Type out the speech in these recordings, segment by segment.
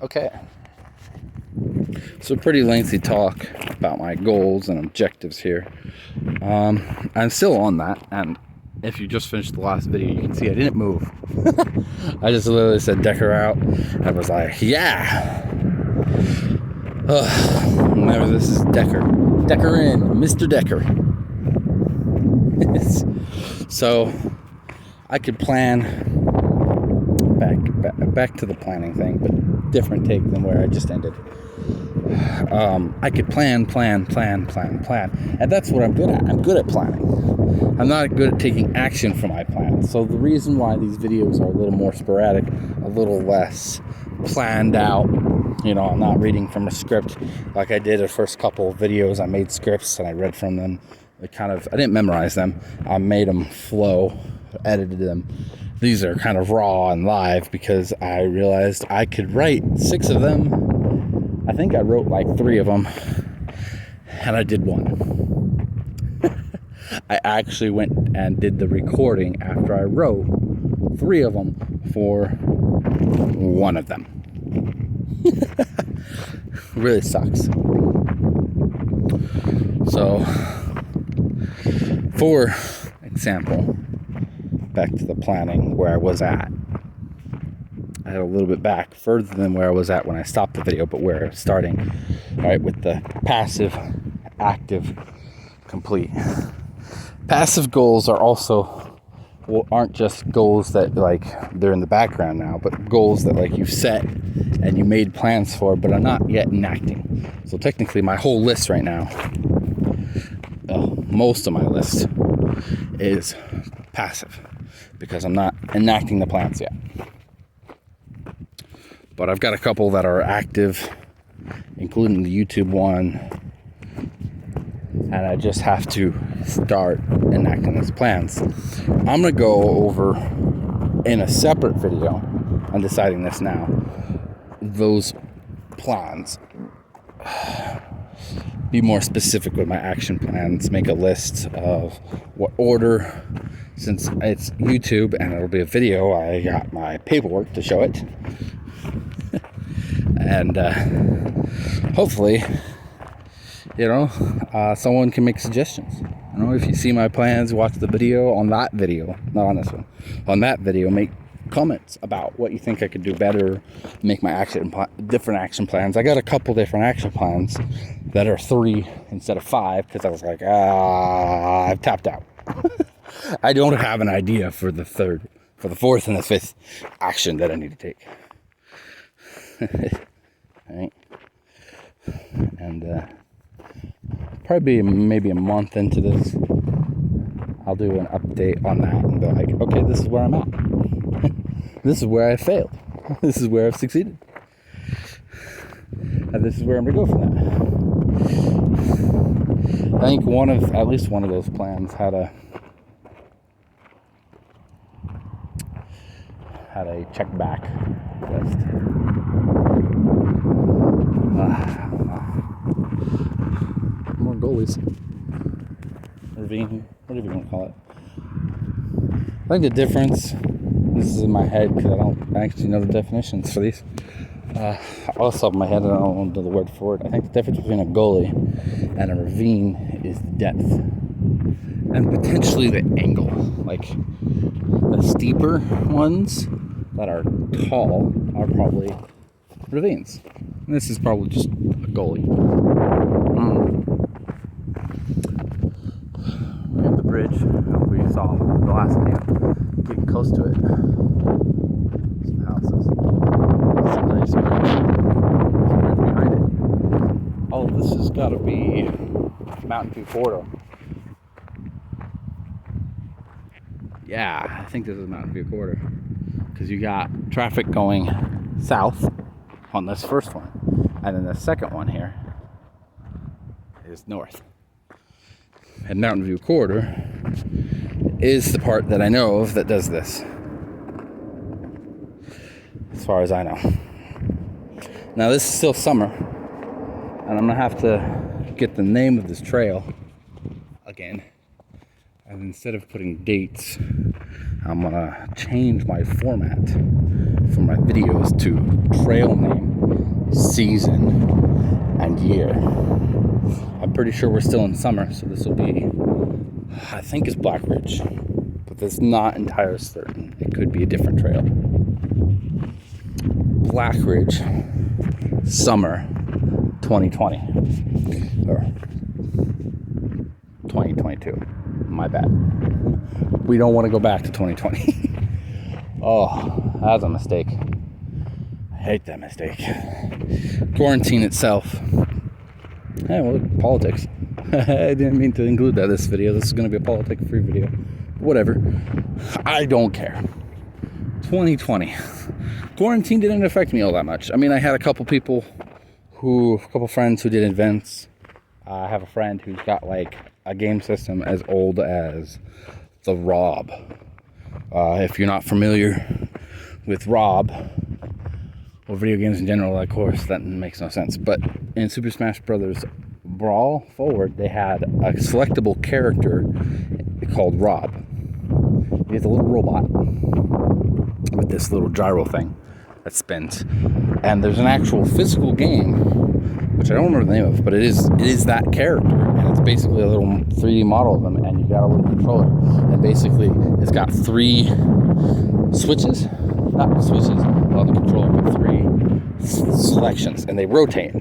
Okay. So pretty lengthy talk about my goals and objectives here. I'm still on that, and if you just finished the last video, you can see I didn't move. I just literally said Decker out. I was like, yeah. Remember, this is Decker. Decker in, Mr. Decker. So I could plan back to the planning thing, but different take than where I just ended. I could plan, and that's what I'm good at. I'm good at planning. I'm not good at taking action for my plans. So the reason why these videos are a little more sporadic, a little less planned out, I'm not reading from a script like I did the first couple of videos. I made scripts and I read from them. I didn't memorize them. I made them flow, edited them. These are kind of raw and live because I realized I could write 6 of them. I think I wrote like 3 of them, and I did 1. I actually went and did the recording after I wrote 3 of them for 1 of them. Really sucks. So, for example, back to the planning where I was at. I had a little bit back further than where I was at when I stopped the video, but where I was starting, right, with the passive, active, complete. Passive goals aren't just goals that they're in the background now, but goals that you've set and you made plans for, but are not yet enacting. So technically my whole list right now, most of my list is passive because I'm not enacting the plans yet. But I've got a couple that are active, including the YouTube one, and I just have to start enacting these plans. I'm going to go over in a separate video, I'm deciding this now, those plans. Be more specific with my action plans, make a list of what order. Since it's YouTube and it'll be a video, I got my paperwork to show it. And hopefully, someone can make suggestions. If you see my plans, watch the video on that video, not on this one. On that video, make comments about what you think I could do better, make my different action plans. I got a couple different action plans that are 3 instead of 5 because I was like, I've tapped out. I don't have an idea for the 4th and the 5th action that I need to take. Right? And probably maybe a month into this, I'll do an update on that and be like, okay, this is where I'm at. This is where I failed. This is where I've succeeded. And this is where I'm going to go for that. I think at least one of those plans had a check back list. More goalies. Ravine, whatever you want to call it. I think the difference, this is in my head because I don't actually know the definitions for these. Off the top of my head, I don't know the word for it. I think the difference between a goalie and a ravine is the depth and potentially the angle. Like the steeper ones that are tall are probably ravines. And this is probably just a goalie. We have the bridge we saw in the last video. Getting close to it. Some houses. Some nice bridge. Some bridge behind it. Oh, this has got to be Mountain View Corridor. Yeah, I think this is Mountain View Corridor. Because you got traffic going south on this first one. And then the second one here is north. And Mountain View Corridor is the part that I know of that does this. As far as I know. Now this is still summer. And I'm going to have to get the name of this trail again. And instead of putting dates, I'm going to change my format for my videos to trail name season and year. I'm pretty sure we're still in summer, so this will be, I think it's Black Ridge, but that's not entirely certain. It could be a different trail. Black Ridge, summer 2020, or 2022, my bad. We don't want to go back to 2020. Oh, that's a mistake. I hate that mistake. Quarantine itself. Hey, well, politics. I didn't mean to include that in this video. This is going to be a politic-free video. Whatever. I don't care. 2020. Quarantine didn't affect me all that much. I mean, I had a couple friends who did events. I have a friend who's got like a game system as old as the Rob. If you're not familiar with Rob or video games in general, of course, that makes no sense. But in Super Smash Bros. Brawl Forward, they had a selectable character called Rob. He's a little robot with this little gyro thing that spins. And there's an actual physical game, which I don't remember the name of, but it is that character. And it's basically a little 3D model of them, and you got a little controller. And basically, it's got 3 switches. Not switches on the controller, but 3 selections, and they rotate.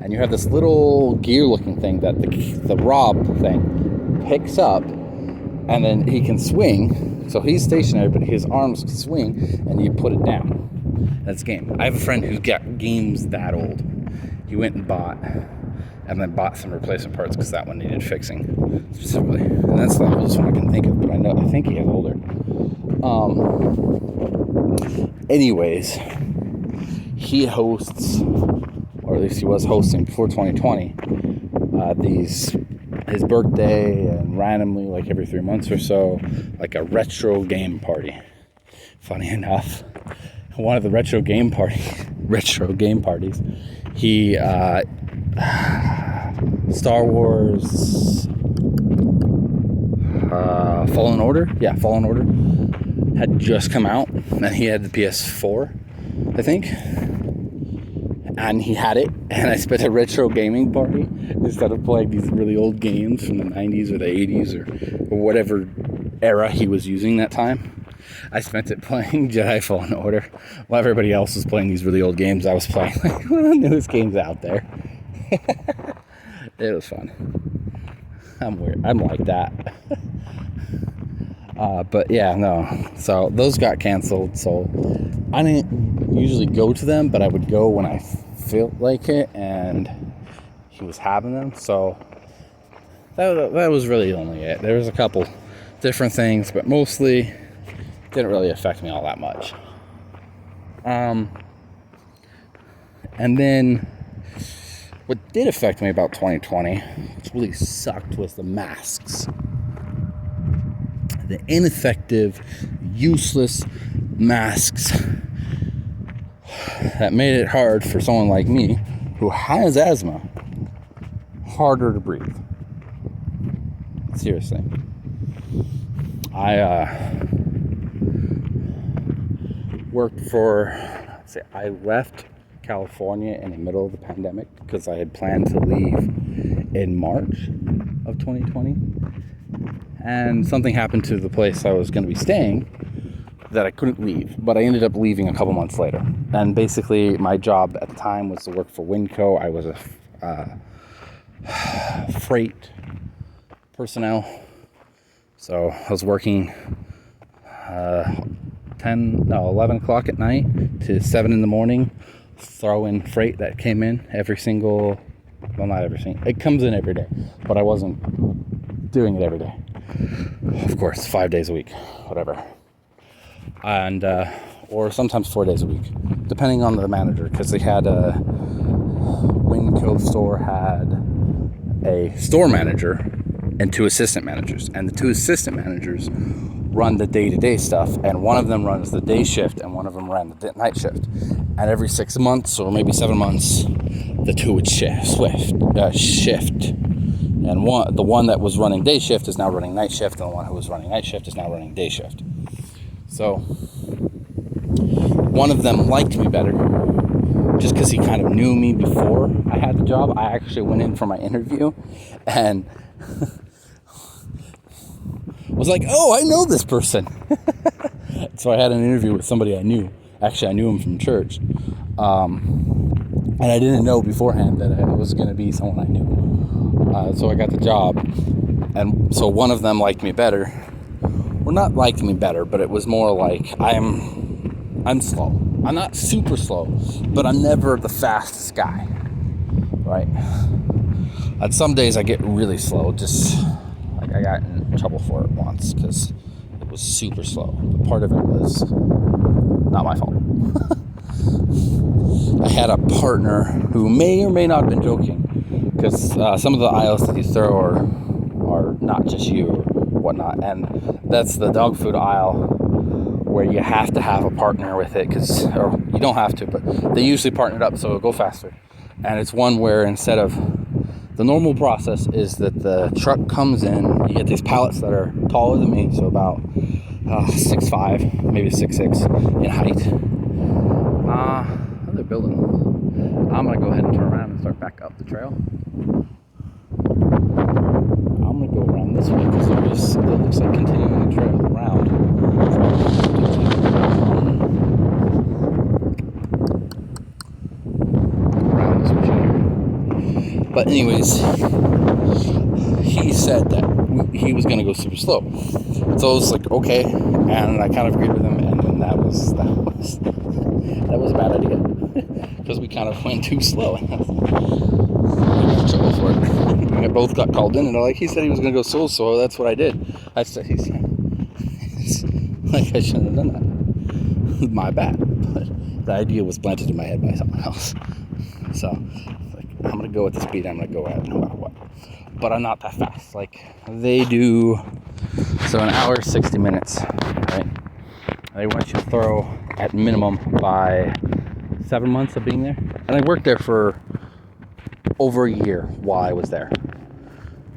And you have this little gear-looking thing that the Rob thing picks up, and then he can swing. So he's stationary, but his arms can swing, and you put it down. That's game. I have a friend who's got games that old. He went and bought some replacement parts because that one needed fixing specifically. And that's the oldest one I can think of, but I think he has older. Anyways, he hosts, or at least he was hosting before 2020, his birthday, and randomly, like every 3 months or so, like a retro game party. Funny enough, one of the retro game parties, he Star Wars Fallen Order had just come out, and he had the PS4, I think, and he had it, and I spent a retro gaming party instead of playing these really old games from the 90s or the 80s or whatever era he was using that time. I spent it playing Jedi Fallen Order while everybody else was playing these really old games. I was playing like one of the newest games out there. It was fun. I'm weird. I'm like that. But yeah, no. So those got canceled. So I didn't usually go to them, but I would go when I felt like it, and he was having them. So that was really only it. There was a couple different things, but mostly didn't really affect me all that much. And then what did affect me about 2020, which really sucked, was the masks. The ineffective, useless masks that made it hard for someone like me who has asthma, harder to breathe. Seriously. I left California in the middle of the pandemic because I had planned to leave in March of 2020, and something happened to the place I was going to be staying that I couldn't leave, but I ended up leaving a couple months later. And basically my job at the time was to work for Winco. I was a freight personnel, so I was working 11 o'clock at night to 7 in the morning, throwing freight that came in not every single, it comes in every day, but I wasn't doing it every day. Of course, 5 days a week, whatever. And, or sometimes 4 days a week, depending on the manager, because they had Winco store had a store manager and 2 assistant managers, and the 2 assistant managers run the day-to-day stuff, and one of them runs the day shift and one of them ran the night shift. And every 6 months or maybe 7 months, the 2 would shift. And the one that was running day shift is now running night shift, and the one who was running night shift is now running day shift. So one of them liked me better, just because he kind of knew me before I had the job. I actually went in for my interview and was like, oh, I know this person. So I had an interview with somebody I knew. Actually, I knew him from church. And I didn't know beforehand that it was going to be someone I knew. So I got the job. And so one of them liked me better. Well, not liked me better, but it was more like I'm slow. I'm not super slow, but I'm never the fastest guy, right? On some days I get really slow. Just like I got in trouble for it once because it was super slow. But part of it was not my fault. I had a partner who may or may not have been joking, because some of the aisles that you throw are not just you or whatnot, and that's the dog food aisle where you have to have a partner with it, or you don't have to, but they usually partner it up so it'll go faster. And it's one where instead of the normal process is that the truck comes in, you get these pallets that are taller than me, so about 6'5", maybe 6'6" in height. Another building. I'm gonna go ahead and turn around and start back up the trail. I'm gonna go around this way because it looks like continuing the trail around. Around this way. But anyways, he said that he was gonna go super slow. So I was like, okay, and I kind of agreed with him, and then that was a bad idea because we kind of went too slow. For it. We both got called in, and like he said he was going to go so that's what I did. I said, like I shouldn't have done that. My bad, but the idea was planted in my head by someone else. So like, I'm going to go at the speed I'm going to go at no matter what. But I'm not that fast. Like they do. So an hour, 60 minutes, right? They want you to throw at minimum by 7 months of being there. And I worked there for over a year while I was there,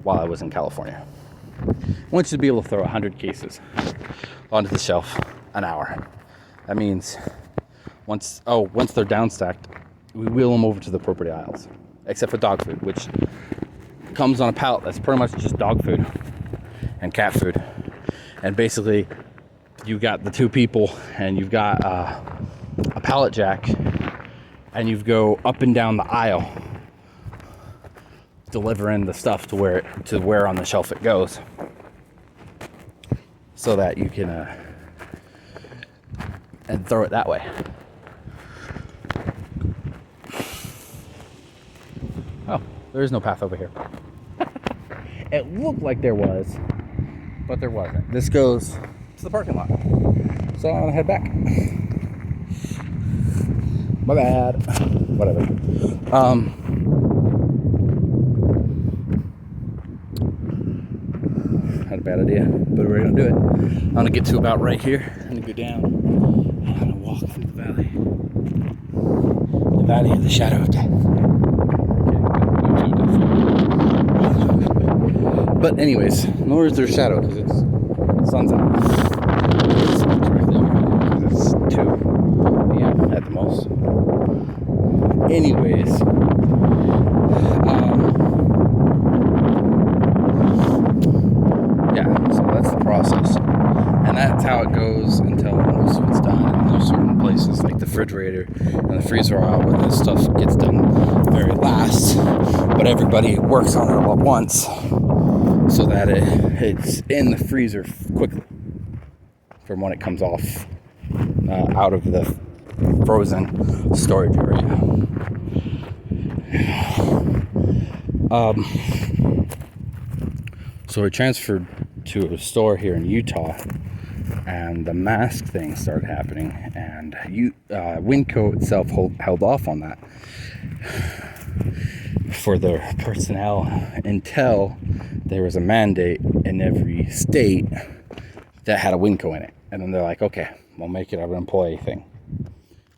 while I was in California. I want you to be able to throw 100 cases onto the shelf an hour. That means once they're down stacked, we wheel them over to the appropriate aisles, except for dog food, which comes on a pallet that's pretty much just dog food and cat food. And basically you got the two people and you've got a pallet jack, and you go up and down the aisle delivering the stuff to where on the shelf it goes, so that you can and throw it that way. Oh, there is no path over here. It looked like there was, but there wasn't. This goes to the parking lot, so I'm gonna head back. My bad. Whatever. Had a bad idea, but we're gonna do it. I'm gonna get to about right here. I'm gonna go down. I'm gonna walk through the valley. The valley of the shadow of death. Okay, but anyways, nor is there shadow because it's sun's out. It's directly over here because it's 2 p.m. at the most. Anyways, so that's the process, and that's how it goes until most of it's done. And there's certain places like the refrigerator and the freezer aisle where this stuff gets done very last, but everybody works on it all at once so that it's in the freezer quickly from when it comes off out of the frozen storage area. So we transferred to a store here in Utah, and the mask thing started happening, and Winco itself held off on that for their personnel until there was a mandate in every state that had a Winco in it. And then they're like, okay, we'll make it an employee thing.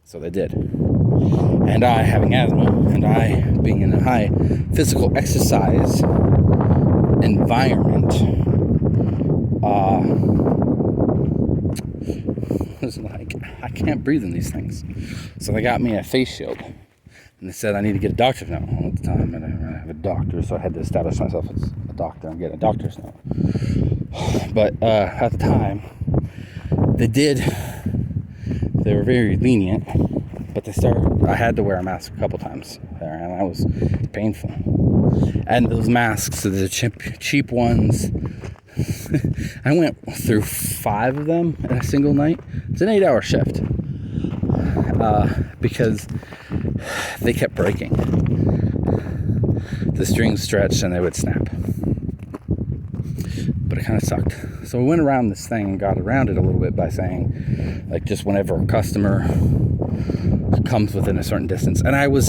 So they did. And I, having asthma, and I being in a high physical exercise environment, was like, I can't breathe in these things. So they got me a face shield. And they said I need to get a doctor's note. Well, at the time, I didn't have a doctor, so I had to establish myself as a doctor and get a doctor's note. But at the time, they were very lenient, but I had to wear a mask a couple times there, and that was painful. And those masks, the cheap ones, I went through 5 of them in a single night. It's an 8-hour shift. Because they kept breaking. The strings stretched and they would snap. But it kind of sucked. So we went around this thing and got around it a little bit by saying, like, just whenever a customer comes within a certain distance. And I was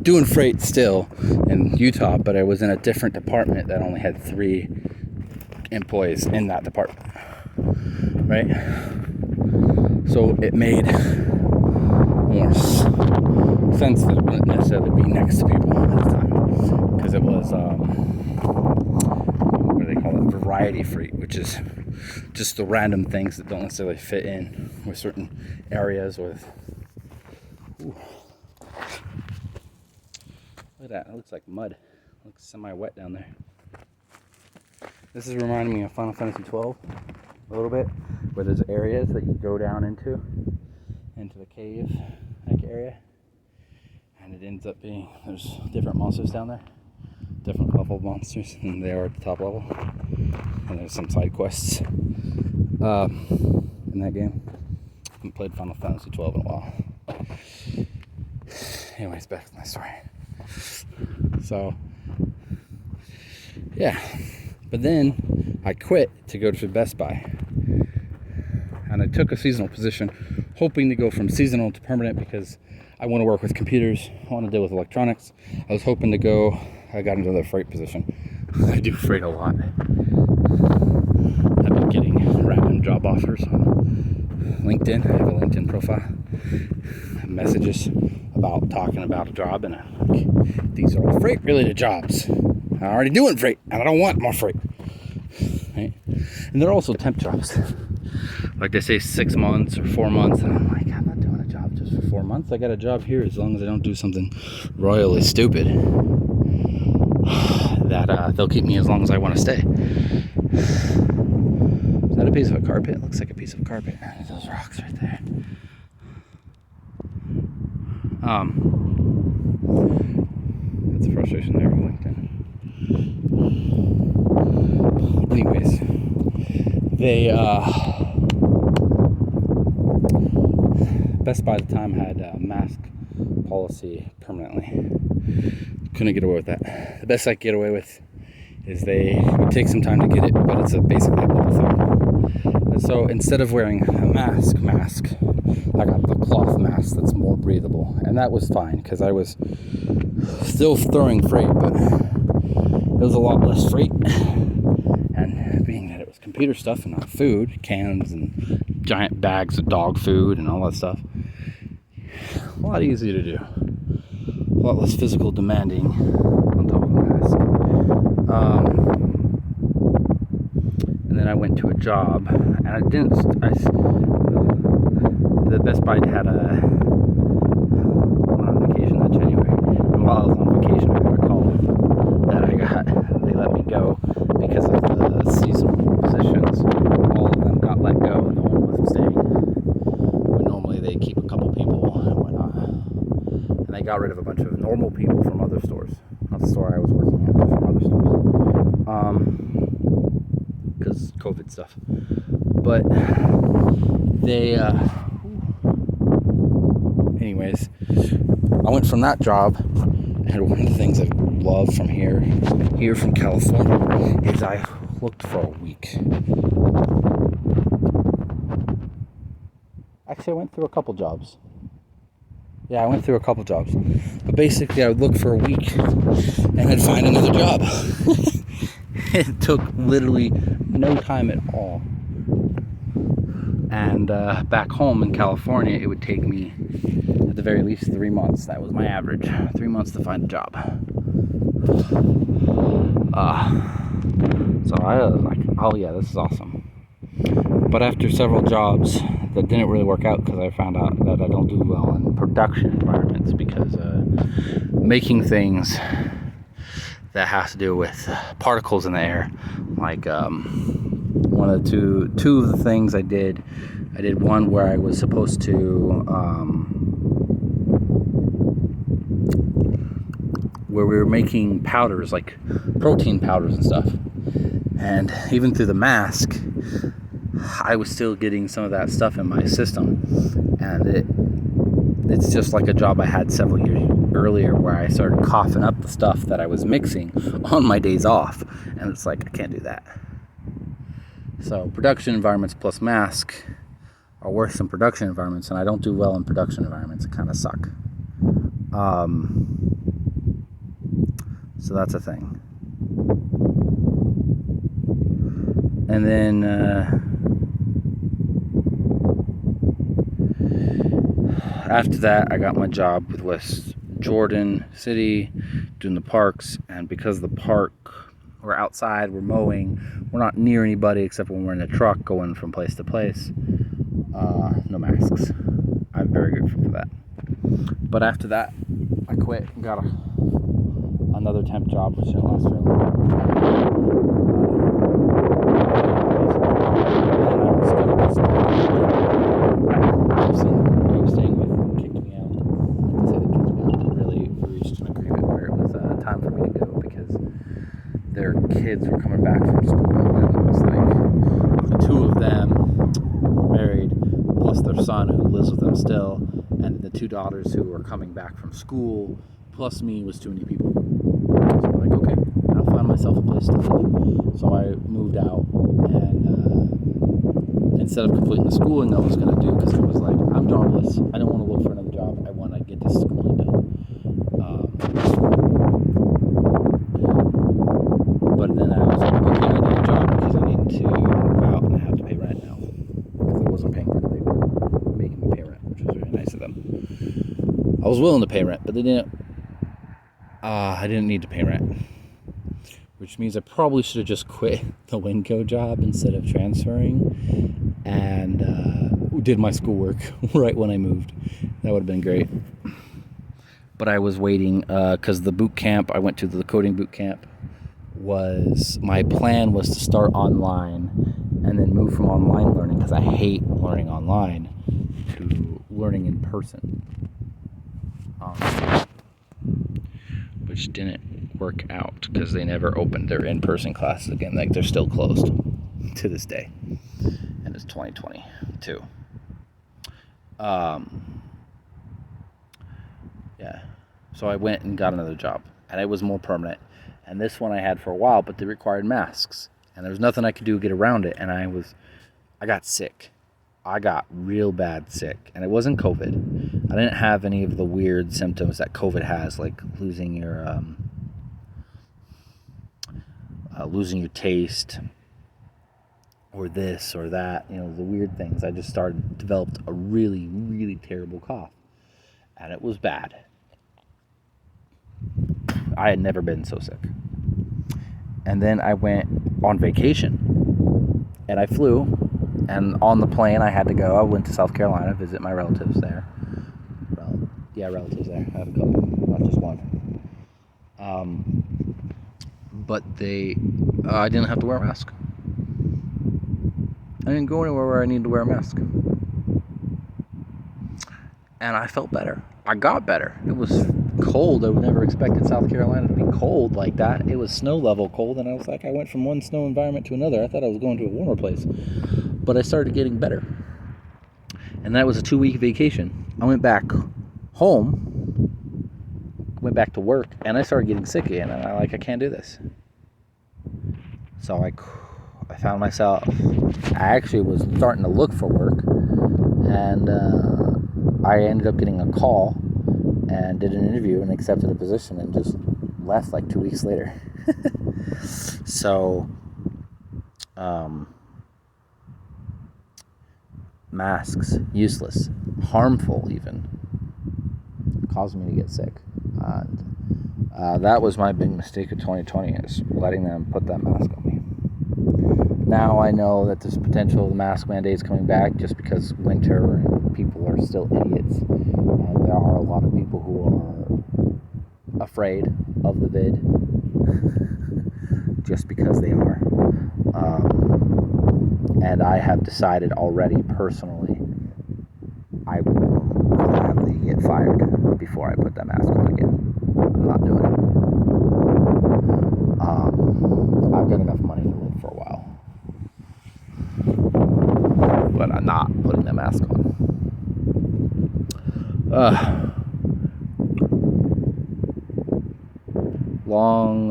doing freight still in Utah, but I was in a different department that only had 3 employees in that department. Right? So it made more sense that it wouldn't necessarily be next to people at the time, because it was what do they call it, variety freight, which is just the random things that don't necessarily fit in with certain areas. Look at that, it looks like mud. It looks semi-wet down there. This is reminding me of Final Fantasy 12 a little bit, where there's areas that you go down into the cave like area, and it ends up being there's different monsters down there, different level monsters, and they are at the top level, and there's some side quests in that game. I haven't played Final Fantasy 12 in a while. Anyways, back to my story. So yeah, but then I quit to go to Best Buy, and I took a seasonal position, hoping to go from seasonal to permanent, because I want to work with computers, I want to deal with electronics. I was hoping to go, I got into the freight position. I do freight a lot. I've been getting random job offers on LinkedIn. I have a LinkedIn profile. Messages about talking about a job, and like, these are all freight related jobs. I'm already doing freight, and I don't want more freight. Right? And they're also temp jobs. Like they say 6 months or 4 months, and I'm like, I'm not doing a job just for 4 months. I got a job here as long as I don't do something royally stupid that they'll keep me as long as I want to stay. Is that a piece of a carpet? It looks like a piece of a carpet. Those rocks right there. That's a frustration there with LinkedIn. Anyways, they Best Buy at the time had a mask policy permanently. Couldn't get away with that. The best I could get away with is they would take some time to get it, but it's basically a bubble thing. And so instead of wearing a mask, I got the cloth mask that's more breathable, and that was fine because I was still throwing freight, but it was a lot less freight. And being that it was computer stuff and not food, cans and giant bags of dog food and all that stuff, a lot easier to do, a lot less physical demanding on top of a mask. And then I went to a job, and the Best Buy had I went on vacation that January, and while I was on vacation I got a call that they let me go because of the seasonal positions. All of them got let go, and no one was staying. But normally they keep a couple people and whatnot. And they got rid of a bunch of normal people from other stores. Not the store I was working at, but from other stores. Because COVID stuff. But they, anyways, I went from that job, and one of the things I love from here from California, is I looked for a week. Actually, I went through a couple jobs. Yeah, I went through a couple jobs. But basically, I would look for a week, and I'd find another job. It took literally no time at all. And back home in California, it would take me at the very least 3 months. That was my average. 3 months to find a job. So I was like, oh yeah, this is awesome. But after several jobs that didn't really work out because I found out that I don't do well in production environments, because making things that have to do with particles in the air, like one of the two of the things I did one where I was supposed to where we were making powders, like protein powders and stuff, and even through the mask I was still getting some of that stuff in my system, and it's just like a job I had several years earlier where I started coughing up the stuff that I was mixing on my days off, and it's like I can't do that. So production environments plus mask are worse than production environments, and I don't do well in production environments. It kind of suck. So that's a thing. And then after that, I got my job with West Jordan City doing the parks, and because the park, we're outside, we're mowing, we're not near anybody except when we're in a truck going from place to place. No masks. I'm very grateful for that. But after that, I quit and got another temp job, which didn't last very long. I was staying with kicked me out. To say that kicked me out, really reached an agreement where it was time for me to go because their kids were coming back from school, and it was like the two of them were married, plus their son who lives with them still, and the two daughters who were coming back from school, plus me, was too many people. So I'm like, okay, I'll find myself a place to live. So I moved out, and instead of completing the schooling I was going to do, because I was like, I'm jobless, I don't want to look for another job, I want to get this schooling done. But then I was like, okay, I need a job because I need to move out and I have to pay rent now, because I wasn't paying rent. They were making me pay rent, which was very nice of them. I was willing to pay rent, but they didn't. I didn't need to pay rent, which means I probably should have just quit the Winco job instead of transferring, and did my schoolwork right when I moved. That would have been great. But I was waiting because the boot camp I went to, the coding boot camp, my plan was to start online and then move from online learning, because I hate learning online, to learning in person. Which didn't work out because they never opened their in-person classes again. Like, they're still closed to this day, and it's 2022. Yeah, so I went and got another job, and it was more permanent, and this one I had for a while, but they required masks, and there was nothing I could do to get around it, and I got sick. I got real bad sick, and it wasn't COVID. I didn't have any of the weird symptoms that COVID has, like losing your taste, or this or that, the weird things. I just developed a really, really terrible cough, and it was bad. I had never been so sick. And then I went on vacation, and I flew. And on the plane, I had to go. I went to South Carolina, visit my relatives there. Relatives there. I have a couple, not just one. But I didn't have to wear a mask. I didn't go anywhere where I needed to wear a mask. And I felt better. I got better. It was cold. I would never expected South Carolina to be cold like that. It was snow level cold, and I was like, I went from one snow environment to another. I thought I was going to a warmer place. But I started getting better. And that was a 2-week vacation. I went back home, went back to work, and I started getting sick again. And I can't do this. So I found myself, I actually was starting to look for work. And I ended up getting a call and did an interview and accepted a position and just left like 2 weeks later. So, masks, useless, harmful even, caused me to get sick. And that was my big mistake of 2020, is letting them put that mask on me. now I know that there's potential the mask mandate's coming back just because winter and people are still idiots. And there are a lot of people who are afraid of the vid just because they are. And I have decided already personally I will gladly get fired before I put that mask on again. I'm not doing it. I've got enough money to live for a while. But I'm not putting that mask on. Long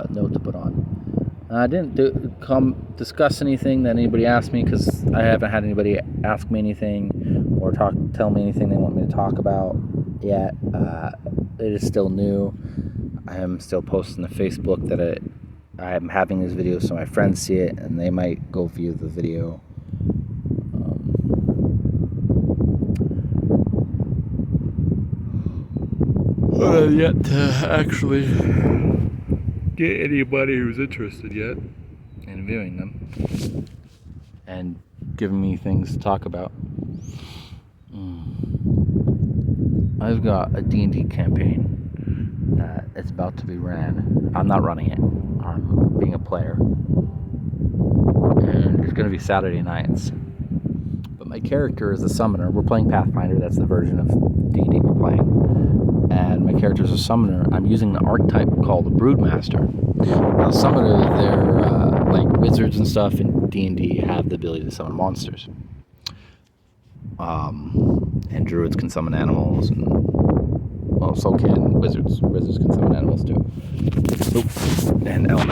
note to put on. I didn't discuss anything that anybody asked me because I haven't had anybody ask me anything or tell me anything they want me to talk about yet. It is still new. I am still posting to Facebook that I'm having these videos so my friends see it and they might go view the video. Yet to actually get anybody who's interested yet in viewing them and giving me things to talk about. I've got a D&D campaign that is about to be ran. I'm not running it. I'm being a player. And it's going to be Saturday nights. But my character is a summoner. We're playing Pathfinder. That's the version of D&D we're playing. And my character is a summoner. I'm using the archetype called the Broodmaster. Now, summoner, they're like wizards and stuff in D&D have the ability to summon monsters. And druids can summon animals, and well, so can wizards. Wizards can summon animals too. And elementals.